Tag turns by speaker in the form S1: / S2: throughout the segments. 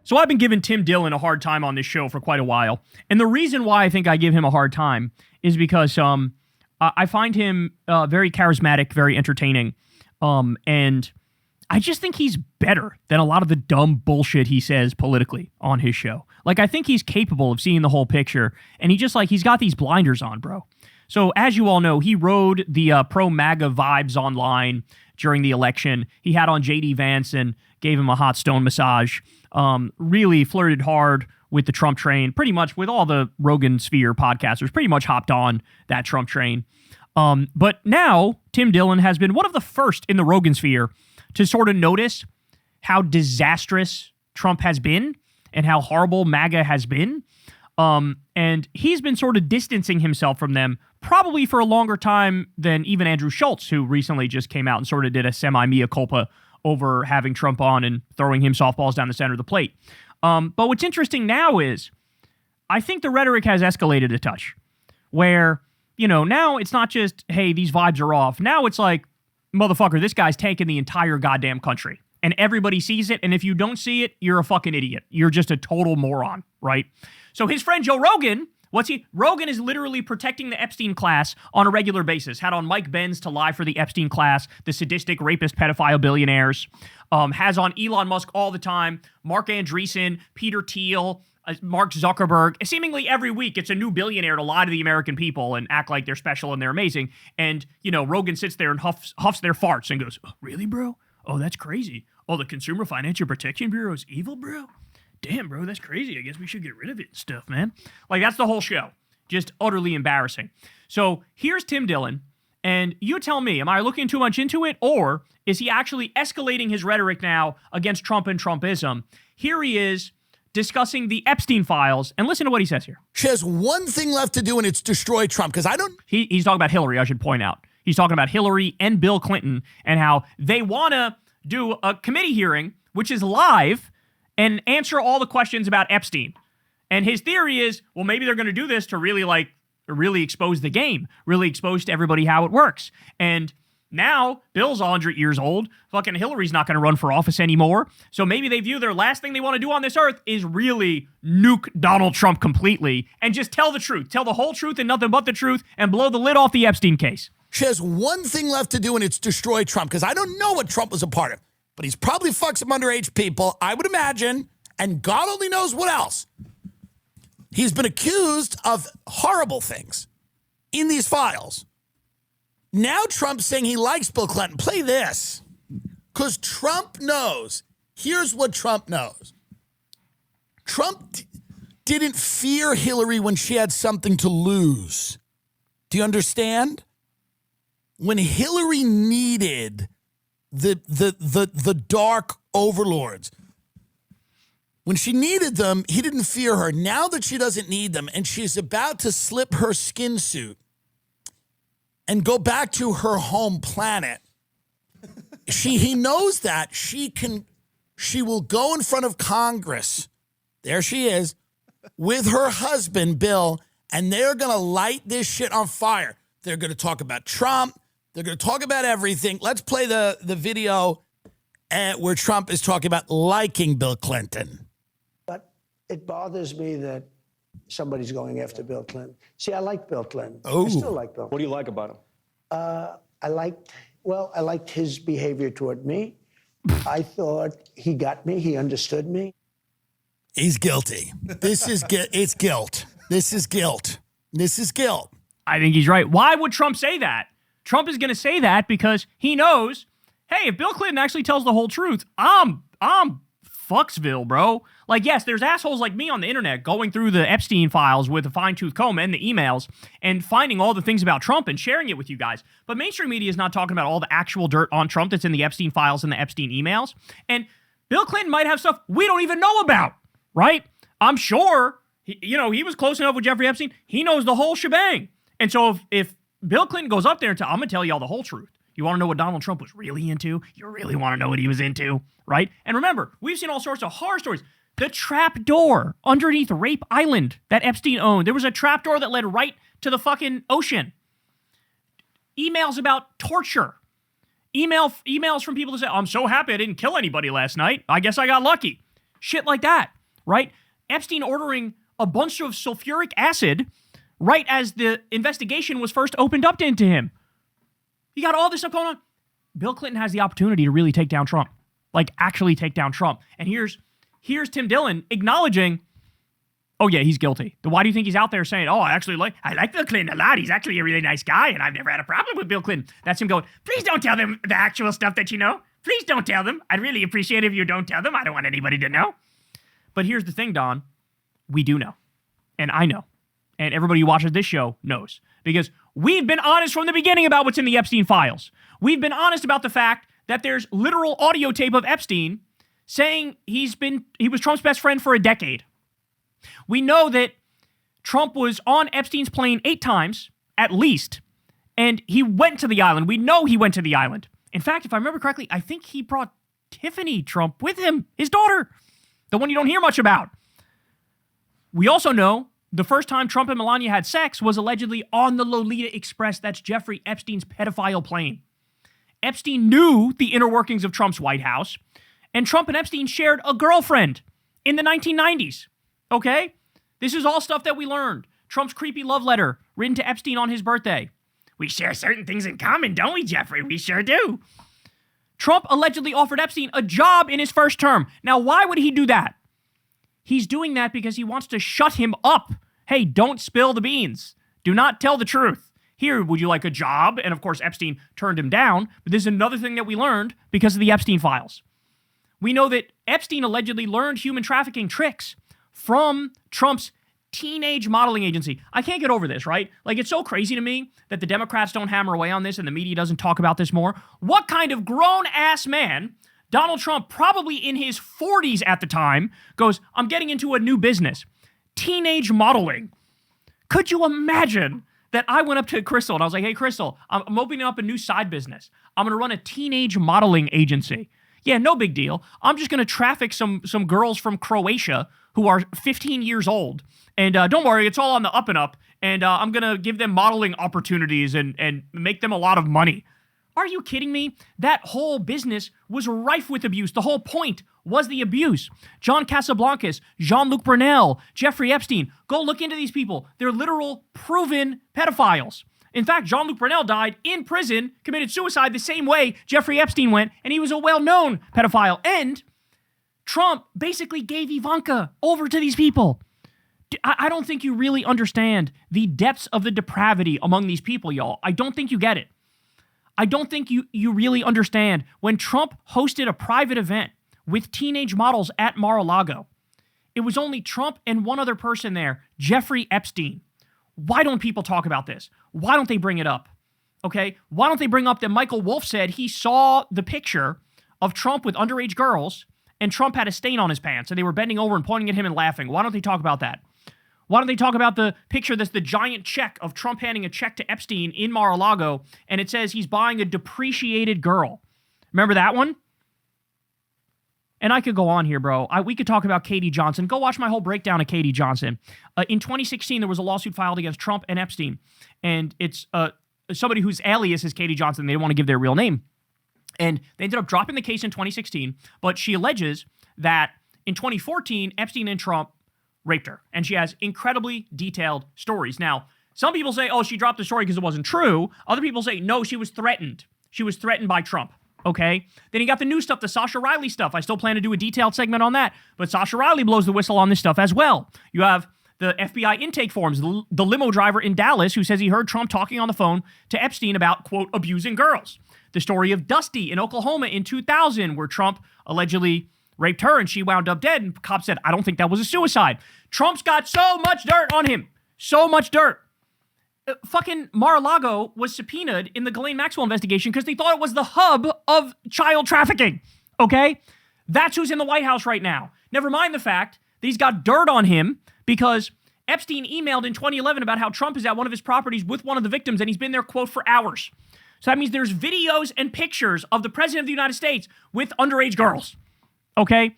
S1: So I've been giving Tim Dillon a hard time on this show for quite a while. And the reason why I think I give him a hard time is because I find him very charismatic, very entertaining. And I just think he's better than a lot of the dumb bullshit he says politically on his show. Like, I think he's capable of seeing the whole picture. And he's got these blinders on, bro. So as you all know, he rode the pro-MAGA vibes online during the election. He had on J.D. Vance and gave him a hot stone massage. Really flirted hard with the Trump train, pretty much with all the Rogan Sphere podcasters, pretty much hopped on that Trump train. But now, Tim Dillon has been one of the first in the Rogan Sphere to sort of notice how disastrous Trump has been and how horrible MAGA has been. And he's been sort of distancing himself from them probably for a longer time than even Andrew Schultz, who recently just came out and sort of did a semi-mea culpa over having Trump on and throwing him softballs down the center of the plate. But what's interesting now is I think the rhetoric has escalated a touch where, now it's not just, hey, these vibes are off. Now it's like, motherfucker, this guy's tanking the entire goddamn country. And everybody sees it, and if you don't see it, you're a fucking idiot. You're just a total moron, right? So his friend Joe Rogan, Rogan is literally protecting the Epstein class on a regular basis. Had on Mike Benz to lie for the Epstein class, the sadistic, rapist, pedophile billionaires. Has on Elon Musk all the time, Mark Andreessen, Peter Thiel, Mark Zuckerberg. Seemingly every week, it's a new billionaire to lie to the American people and act like they're special and they're amazing. And, Rogan sits there and huffs their farts and goes, oh, really, bro? Oh, that's crazy. Oh, the Consumer Financial Protection Bureau is evil, bro? Damn, bro, that's crazy. I guess we should get rid of it and stuff, man. Like, that's the whole show. Just utterly embarrassing. So here's Tim Dillon, and you tell me, am I looking too much into it, or is he actually escalating his rhetoric now against Trump and Trumpism? Here he is discussing the Epstein files, and listen to what he says here.
S2: She has one thing left to do, and it's destroy Trump, because
S1: He's talking about Hillary, I should point out. He's talking about Hillary and Bill Clinton and how they want to do a committee hearing, which is live, and answer all the questions about Epstein. And his theory is, well, maybe they're going to do this to really expose the game, really expose to everybody how it works. And now Bill's 100 years old. Fucking Hillary's not going to run for office anymore. So maybe they view their last thing they want to do on this earth is really nuke Donald Trump completely and just tell the truth. Tell the whole truth and nothing but the truth and blow the lid off the Epstein case.
S2: She has one thing left to do, and it's destroy Trump, because I don't know what Trump was a part of, but he's probably fucked some underage people, I would imagine, and God only knows what else. He's been accused of horrible things in these files. Now Trump's saying he likes Bill Clinton. Play this. Because Trump knows. Here's what Trump knows. Trump didn't fear Hillary when she had something to lose. Do you understand? When Hillary needed the dark overlords, when she needed them, he didn't fear her. Now that she doesn't need them and she's about to slip her skin suit and go back to her home planet, he knows that she will go in front of Congress. There she is with her husband, Bill, and they're going to light this shit on fire. They're going to talk about Trump. They're going to talk about everything. Let's play the video where Trump is talking about liking Bill Clinton.
S3: But it bothers me that somebody's going after Bill Clinton. See, I like Bill Clinton.
S2: Oh.
S3: I still like Bill.
S4: What do you like about him?
S3: I liked his behavior toward me. I thought he got me. He understood me.
S2: He's guilty. It's guilt. This is guilt. This is guilt.
S1: I think he's right. Why would Trump say that? Trump is going to say that because he knows, hey, if Bill Clinton actually tells the whole truth, I'm Fucksville, bro. Like, yes, there's assholes like me on the internet going through the Epstein files with a fine-tooth comb and the emails and finding all the things about Trump and sharing it with you guys. But mainstream media is not talking about all the actual dirt on Trump that's in the Epstein files and the Epstein emails. And Bill Clinton might have stuff we don't even know about, right? I'm sure, he was close enough with Jeffrey Epstein. He knows the whole shebang. And so if Bill Clinton goes up there and I'm going to tell you all the whole truth. You want to know what Donald Trump was really into? You really want to know what he was into, right? And remember, we've seen all sorts of horror stories. The trap door underneath Rape Island that Epstein owned. There was a trap door that led right to the fucking ocean. Emails about torture. Emails from people that say, I'm so happy I didn't kill anybody last night. I guess I got lucky. Shit like that. right? Epstein ordering a bunch of sulfuric acid right as the investigation was first opened up into him. You got all this stuff going on. Bill Clinton has the opportunity to really take down Trump, like actually take down Trump. And here's Tim Dillon acknowledging, oh yeah, he's guilty. Why do you think he's out there saying, oh, I like Bill Clinton a lot. He's actually a really nice guy, and I've never had a problem with Bill Clinton. That's him going, please don't tell them the actual stuff that you know. Please don't tell them. I'd really appreciate it if you don't tell them. I don't want anybody to know. But here's the thing, Don. We do know. And I know. And everybody who watches this show knows. Because we've been honest from the beginning about what's in the Epstein files. We've been honest about the fact that there's literal audio tape of Epstein saying he was Trump's best friend for a decade. We know that Trump was on Epstein's plane 8 times, at least, and he went to the island. We know he went to the island. In fact, if I remember correctly, I think he brought Tiffany Trump with him, his daughter, the one you don't hear much about. We also know the first time Trump and Melania had sex was allegedly on the Lolita Express. That's Jeffrey Epstein's pedophile plane. Epstein knew the inner workings of Trump's White House, and Trump and Epstein shared a girlfriend in the 1990s. Okay? This is all stuff that we learned. Trump's creepy love letter written to Epstein on his birthday. We share certain things in common, don't we, Jeffrey? We sure do. Trump allegedly offered Epstein a job in his first term. Now, why would he do that? He's doing that because he wants to shut him up. Hey, don't spill the beans. Do not tell the truth. Here, would you like a job? And of course, Epstein turned him down. But this is another thing that we learned because of the Epstein files. We know that Epstein allegedly learned human trafficking tricks from Trump's teenage modeling agency. I can't get over this, right? Like, it's so crazy to me that the Democrats don't hammer away on this and the media doesn't talk about this more. What kind of grown-ass man, Donald Trump, probably in his 40s at the time, goes, I'm getting into a new business. Teenage modeling. Could you imagine that I went up to Crystal and I was like, hey, Crystal, I'm opening up a new side business. I'm going to run a teenage modeling agency. Yeah, no big deal. I'm just going to traffic some girls from Croatia who are 15 years old. And don't worry, it's all on the up and up. And I'm going to give them modeling opportunities and make them a lot of money. Are you kidding me? That whole business was rife with abuse. The whole point was the abuse. John Casablancas, Jean-Luc Brunel, Jeffrey Epstein. Go look into these people. They're literal proven pedophiles. In fact, Jean-Luc Brunel died in prison, committed suicide the same way Jeffrey Epstein went, and he was a well-known pedophile. And Trump basically gave Ivanka over to these people. I don't think you really understand the depths of the depravity among these people, y'all. I don't think you get it. I don't think you really understand. When Trump hosted a private event with teenage models at Mar-a-Lago, it was only Trump and one other person there, Jeffrey Epstein. Why don't people talk about this? Why don't they bring it up? Okay? Why don't they bring up that Michael Wolff said he saw the picture of Trump with underage girls and Trump had a stain on his pants and they were bending over and pointing at him and laughing? Why don't they talk about that? Why don't they talk about the picture that's the giant check of Trump handing a check to Epstein in Mar-a-Lago and it says he's buying a depreciated girl? Remember that one? And I could go on here, bro. We could talk about CėED Johnson. Go watch my whole breakdown of CėED Johnson. In 2016, there was a lawsuit filed against Trump and Epstein. And it's somebody whose alias is CėED Johnson. They didn't want to give their real name. And they ended up dropping the case in 2016. But she alleges that in 2014, Epstein and Trump raped her. And she has incredibly detailed stories. Now, some people say, oh, she dropped the story because it wasn't true. Other people say, no, she was threatened. She was threatened by Trump. Okay? Then you got the new stuff, the Sasha Riley stuff. I still plan to do a detailed segment on that. But Sasha Riley blows the whistle on this stuff as well. You have the FBI intake forms, the limo driver in Dallas who says he heard Trump talking on the phone to Epstein about, quote, abusing girls. The story of Dusty in Oklahoma in 2000 where Trump allegedly raped her and she wound up dead. And cops said, I don't think that was a suicide. Trump's got so much dirt on him. So much dirt. Fucking Mar-a-Lago was subpoenaed in the Ghislaine Maxwell investigation because they thought it was the hub of child trafficking. Okay? That's who's in the White House right now. Never mind the fact that he's got dirt on him because Epstein emailed in 2011 about how Trump is at one of his properties with one of the victims and he's been there, quote, for hours. So that means there's videos and pictures of the president of the United States with underage girls. Okay?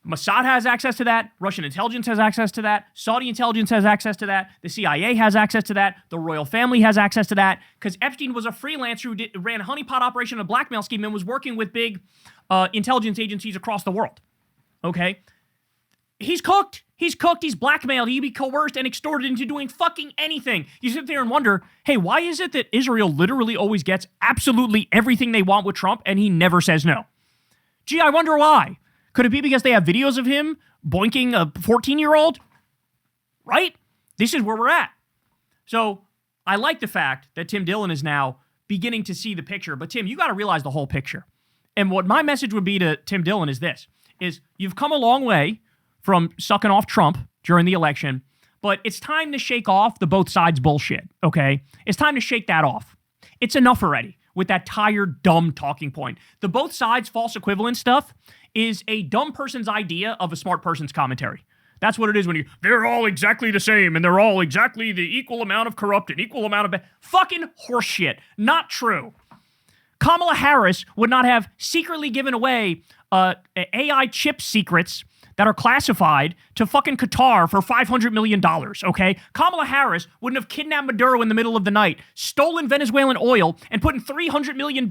S1: Mossad has access to that. Russian intelligence has access to that. Saudi intelligence has access to that. The CIA has access to that. The royal family has access to that. Because Epstein was a freelancer who ran a honeypot operation, a blackmail scheme, and was working with big intelligence agencies across the world. Okay? he's cooked. He's cooked. He's blackmailed. He'd be coerced and extorted into doing fucking anything. You sit there and wonder, hey, why is it that Israel literally always gets absolutely everything they want with Trump and he never says no? Gee, I wonder why. Could it be because they have videos of him boinking a 14-year-old? Right? This is where we're at. So I like the fact that Tim Dillon is now beginning to see the picture. But Tim, you got to realize the whole picture. And what my message would be to Tim Dillon is this, is you've come a long way from sucking off Trump during the election, but it's time to shake off the both sides bullshit, okay? It's time to shake that off. It's enough already with that tired, dumb talking point. The both sides false equivalent stuff is a dumb person's idea of a smart person's commentary. That's what it is when they're all exactly the same and they're all exactly the equal amount of corrupt and equal amount of bad. Fucking horseshit. Not true. Kamala Harris would not have secretly given away AI chip secrets that are classified to fucking Qatar for $500 million, okay? Kamala Harris wouldn't have kidnapped Maduro in the middle of the night, stolen Venezuelan oil, and put in $300 million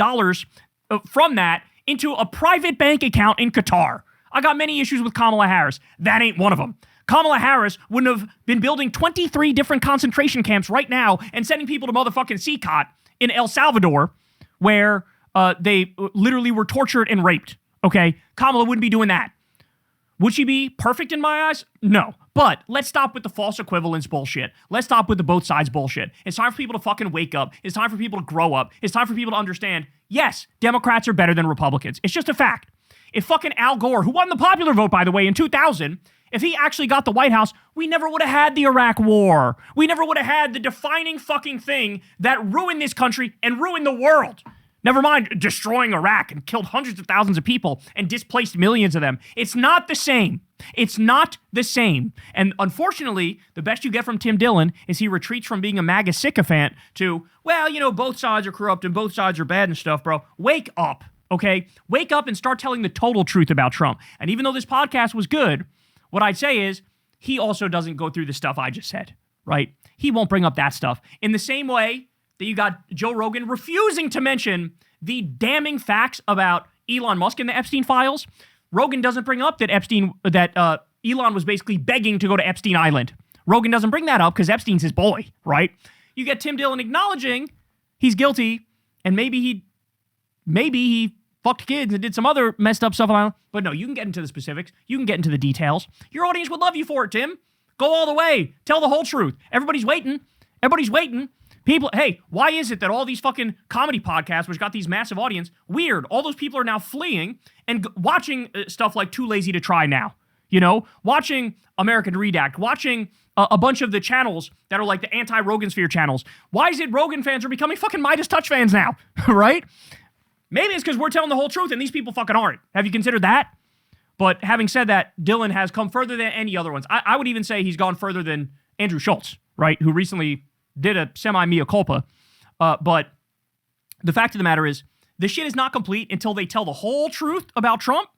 S1: from that into a private bank account in Qatar. I got many issues with Kamala Harris. That ain't one of them. Kamala Harris wouldn't have been building 23 different concentration camps right now and sending people to motherfucking CECOT in El Salvador where they literally were tortured and raped, okay? Kamala wouldn't be doing that. Would she be perfect in my eyes? No. But let's stop with the false equivalence bullshit. Let's stop with the both sides bullshit. It's time for people to fucking wake up. It's time for people to grow up. It's time for people to understand, yes, Democrats are better than Republicans. It's just a fact. If fucking Al Gore, who won the popular vote, by the way, in 2000, if he actually got the White House, we never would have had the Iraq War. We never would have had the defining fucking thing that ruined this country and ruined the world. Never mind destroying Iraq and killed hundreds of thousands of people and displaced millions of them. It's not the same. It's not the same. And unfortunately, the best you get from Tim Dillon is he retreats from being a MAGA sycophant to, well, you know, both sides are corrupt and both sides are bad and stuff, bro. Wake up, okay? Wake up and start telling the total truth about Trump. And even though this podcast was good, what I'd say is he also doesn't go through the stuff I just said, right? He won't bring up that stuff. In the same way that you got Joe Rogan refusing to mention the damning facts about Elon Musk and the Epstein files. Rogan doesn't bring up that Elon was basically begging to go to Epstein Island. Rogan doesn't bring that up because Epstein's his boy, right? You get Tim Dillon acknowledging he's guilty and maybe he fucked kids and did some other messed up stuff on. But no, you can get into the specifics. You can get into the details. Your audience would love you for it, Tim. Go all the way. Tell the whole truth. Everybody's waiting. Everybody's waiting. People, hey, why is it that all these fucking comedy podcasts, which got these massive audience, weird, all those people are now fleeing and watching stuff like Too Lazy to Try Now, you know, watching American Redact, watching a bunch of the channels that are like the anti-Rogan Sphere channels. Why is it Rogan fans are becoming fucking Midas Touch fans now, right? Maybe it's because we're telling the whole truth and these people fucking aren't. Have you considered that? But having said that, Dillon has come further than any other ones. I would even say he's gone further than Andrew Schultz, right, who recently did a semi-mea culpa. But the fact of the matter is, the shit is not complete until they tell the whole truth about Trump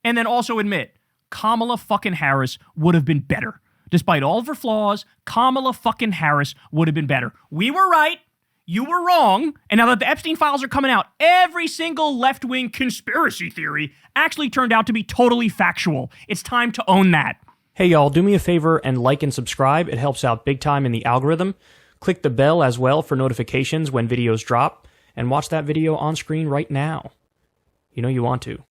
S1: and then also admit Kamala fucking Harris would have been better. Despite all of her flaws, Kamala fucking Harris would have been better. We were right. You were wrong. And now that the Epstein files are coming out, every single left-wing conspiracy theory actually turned out to be totally factual. It's time to own that.
S4: Hey, y'all, do me a favor and like and subscribe. It helps out big time in the algorithm. Click the bell as well for notifications when videos drop, and watch that video on screen right now. You know you want to.